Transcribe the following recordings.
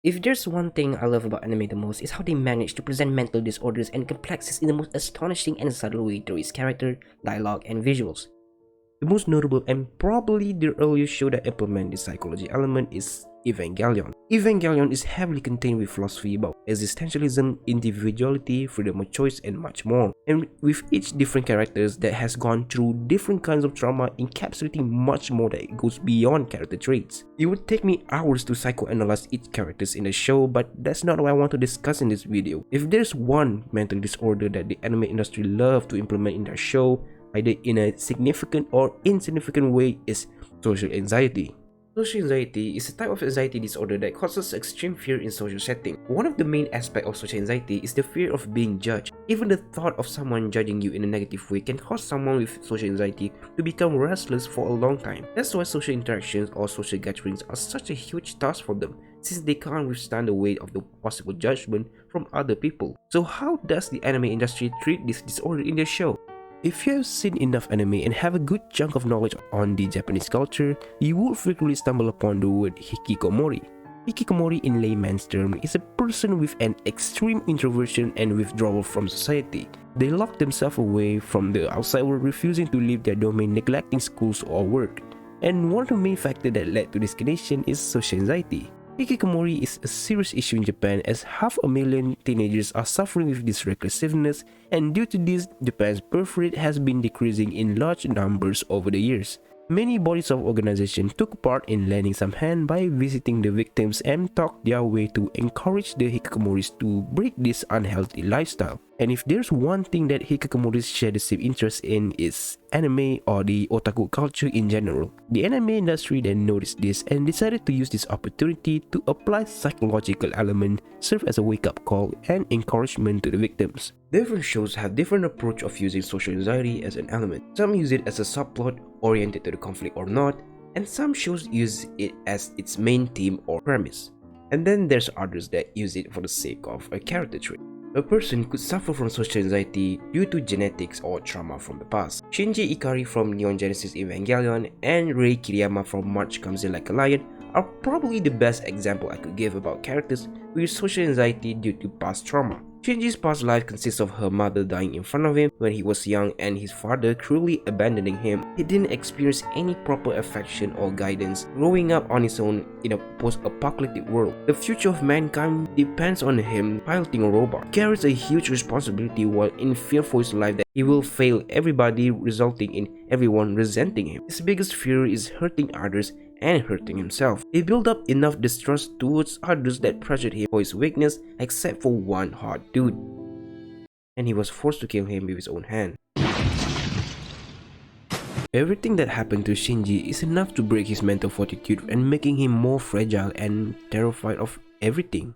If there's one thing I love about anime the most, is how they manage to present mental disorders and complexities in the most astonishing and subtle way through its character, dialogue, and visuals. The most notable and probably the earliest show that implement this psychology element is Evangelion. Evangelion is heavily contained with philosophy about existentialism, individuality, freedom of choice, and much more. And with each different characters that has gone through different kinds of trauma, encapsulating much more that goes beyond character traits. It would take me hours to psychoanalyze each characters in the show, but that's not what I want to discuss in this video. If there's one mental disorder that the anime industry love to implement in their show, either in a significant or insignificant way, is social anxiety. Social anxiety is a type of anxiety disorder that causes extreme fear in social settings. One of the main aspects of social anxiety is the fear of being judged. Even the thought of someone judging you in a negative way can cause someone with social anxiety to become restless for a long time. That's why social interactions or social gatherings are such a huge task for them, since they can't withstand the weight of the possible judgment from other people. So how does the anime industry treat this disorder in their show? If you have seen enough anime and have a good chunk of knowledge on the Japanese culture, you will frequently stumble upon the word hikikomori. Hikikomori in layman's term is a person with an extreme introversion and withdrawal from society. They lock themselves away from the outside world, refusing to leave their domain, neglecting schools or work. And one of the main factors that led to this condition is social anxiety. Hikikomori is a serious issue in Japan, as 500,000 teenagers are suffering with this reclusiveness, and due to this, Japan's birth rate has been decreasing in large numbers over the years. Many bodies of organizations took part in lending some hand by visiting the victims and talked their way to encourage the hikikomoris to break this unhealthy lifestyle. And if there's one thing that hikikomoris share the same interest in, is anime or the otaku culture in general. The anime industry then noticed this and decided to use this opportunity to apply psychological element, serve as a wake-up call and encouragement to the victims. Different shows have different approach of using social anxiety as an element. Some use it as a subplot oriented to the conflict or not, and some shows use it as its main theme or premise. And then there's others that use it for the sake of a character trait. A person could suffer from social anxiety due to genetics or trauma from the past. Shinji Ikari from Neon Genesis Evangelion and Rei Kiriyama from March Comes In Like a Lion are probably the best example I could give about characters with social anxiety due to past trauma. Shinji's past life consists of her mother dying in front of him when he was young and his father cruelly abandoning him. He didn't experience any proper affection or guidance growing up on his own in a post-apocalyptic world. The future of mankind depends on him piloting a robot. He carries a huge responsibility while in fear for his life that he will fail everybody, resulting in everyone resenting him. His biggest fear is hurting others and hurting himself. He built up enough distrust towards others that pressured him for his weakness, except for one hot dude, and he was forced to kill him with his own hand. Everything that happened to Shinji is enough to break his mental fortitude and making him more fragile and terrified of everything.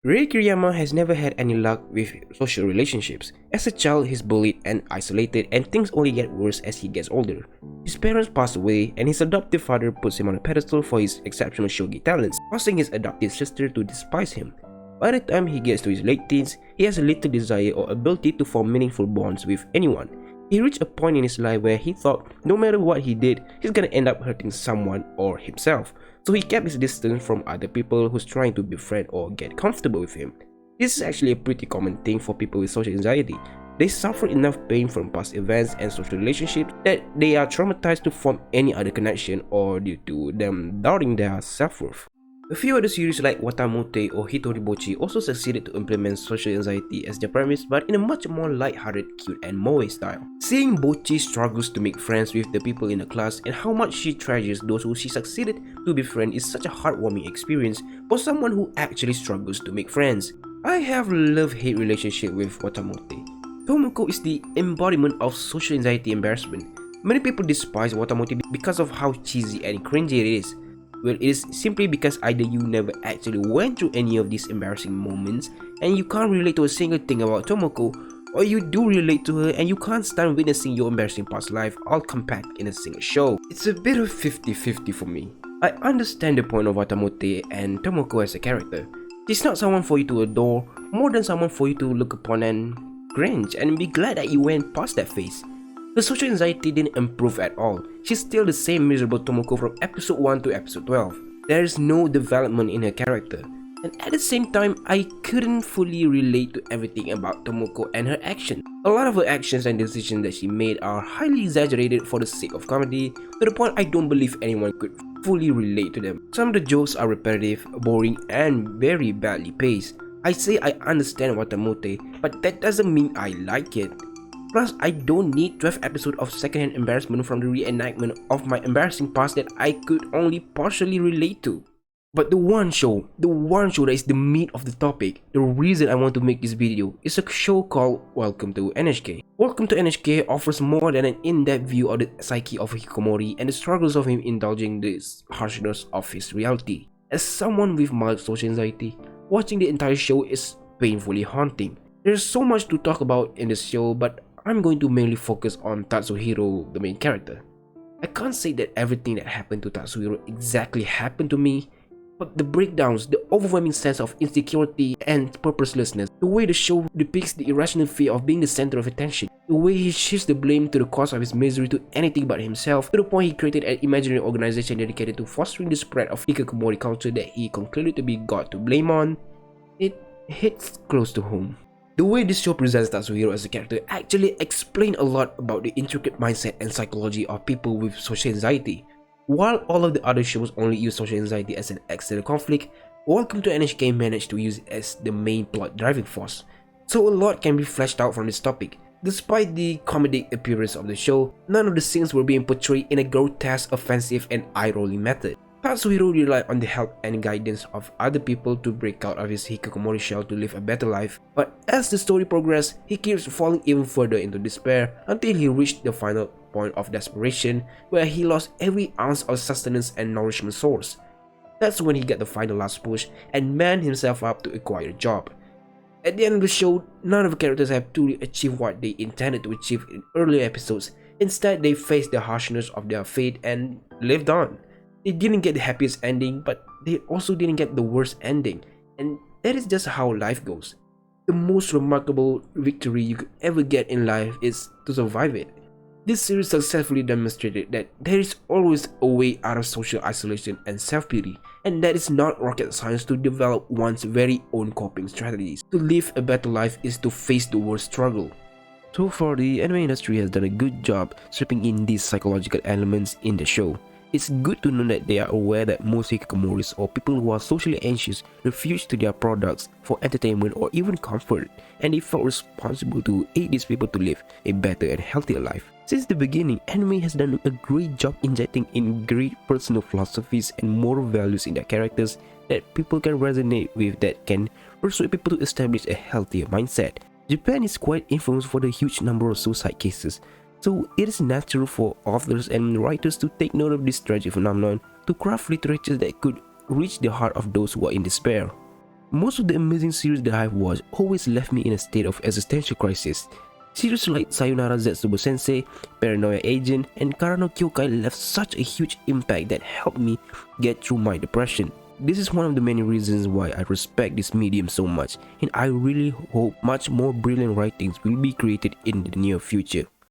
Rei Kiriyama has never had any luck with social relationships. As a child, he's bullied and isolated, and things only get worse as he gets older. His parents pass away, and his adoptive father puts him on a pedestal for his exceptional shogi talents, causing his adopted sister to despise him. By the time he gets to his late teens, he has little desire or ability to form meaningful bonds with anyone. He reached a point in his life where he thought no matter what he did, he's gonna end up hurting someone or himself. So he kept his distance from other people who's trying to befriend or get comfortable with him. This is actually a pretty common thing for people with social anxiety. They suffer enough pain from past events and social relationships that they are traumatized to form any other connection, or due to them doubting their self-worth. A few other series like Watamote or Hitoribochi also succeeded to implement social anxiety as their premise, but in a much more light-hearted, cute and moe style. Seeing Bochi struggles to make friends with the people in the class and how much she treasures those who she succeeded to befriend is such a heartwarming experience for someone who actually struggles to make friends. I have a love-hate relationship with Watamote. Tomoko is the embodiment of social anxiety embarrassment. Many people despise Watamote because of how cheesy and cringy it is. Well, it is simply because either you never actually went through any of these embarrassing moments and you can't relate to a single thing about Tomoko, or you do relate to her and you can't stand witnessing your embarrassing past life all compact in a single show. It's a bit of 50-50 for me. I understand the point of Watamote and Tomoko as a character. She's not someone for you to adore, more than someone for you to look upon and cringe and be glad that you went past that phase. Her social anxiety didn't improve at all. She's still the same miserable Tomoko from episode 1 to episode 12. There is no development in her character. And at the same time, I couldn't fully relate to everything about Tomoko and her actions. A lot of her actions and decisions that she made are highly exaggerated for the sake of comedy, to the point I don't believe anyone could fully relate to them. Some of the jokes are repetitive, boring, and very badly paced. I say I understand Watamote, but that doesn't mean I like it. Plus, I don't need 12 episodes of secondhand embarrassment from the reenactment of my embarrassing past that I could only partially relate to. But the one show that is the meat of the topic, the reason I want to make this video, is a show called Welcome to NHK. Welcome to NHK offers more than an in-depth view of the psyche of Hikikomori and the struggles of him indulging the harshness of his reality. As someone with mild social anxiety, watching the entire show is painfully haunting. There's so much to talk about in this show, but I'm going to mainly focus on Tatsuhiro, the main character. I can't say that everything that happened to Tatsuhiro exactly happened to me, but the breakdowns, the overwhelming sense of insecurity and purposelessness, the way the show depicts the irrational fear of being the center of attention, the way he shifts the blame to the cause of his misery to anything but himself, to the point he created an imaginary organization dedicated to fostering the spread of hikikomori culture that he concluded to be God to blame on, it hits close to home. The way this show presents Tatsuhiro as a character actually explains a lot about the intricate mindset and psychology of people with social anxiety. While all of the other shows only use social anxiety as an external conflict, Welcome to NHK managed to use it as the main plot driving force. So a lot can be fleshed out from this topic. Despite the comedic appearance of the show, none of the scenes were being portrayed in a grotesque, offensive, and eye-rolling method. Tatsuhiro relied on the help and guidance of other people to break out of his hikikomori shell to live a better life, but as the story progressed, he keeps falling even further into despair until he reached the final point of desperation where he lost every ounce of sustenance and nourishment source. That's when he got the final last push and manned himself up to acquire a job. At the end of the show, none of the characters have truly achieved what they intended to achieve in earlier episodes. Instead, they faced the harshness of their fate and lived on. They didn't get the happiest ending, but they also didn't get the worst ending, and that is just how life goes. The most remarkable victory you could ever get in life is to survive it. This series successfully demonstrated that there is always a way out of social isolation and self-pity, and that it's not rocket science to develop one's very own coping strategies. To live a better life is to face the worst struggle. So far, the anime industry has done a good job stripping in these psychological elements in the show. It's good to know that they are aware that most hikikomoris or people who are socially anxious refuse to their products for entertainment or even comfort, and they felt responsible to aid these people to live a better and healthier life. Since the beginning, anime has done a great job injecting in great personal philosophies and moral values in their characters that people can resonate with, that can persuade people to establish a healthier mindset. Japan is quite infamous for the huge number of suicide cases, so it is natural for authors and writers to take note of this tragic phenomenon to craft literature that could reach the heart of those who are in despair. Most of the amazing series that I've watched always left me in a state of existential crisis. Series like Sayonara Zetsubo Sensei, Paranoia Agent, and Karano Kyokai left such a huge impact that helped me get through my depression. This is one of the many reasons why I respect this medium so much, and I really hope much more brilliant writings will be created in the near future.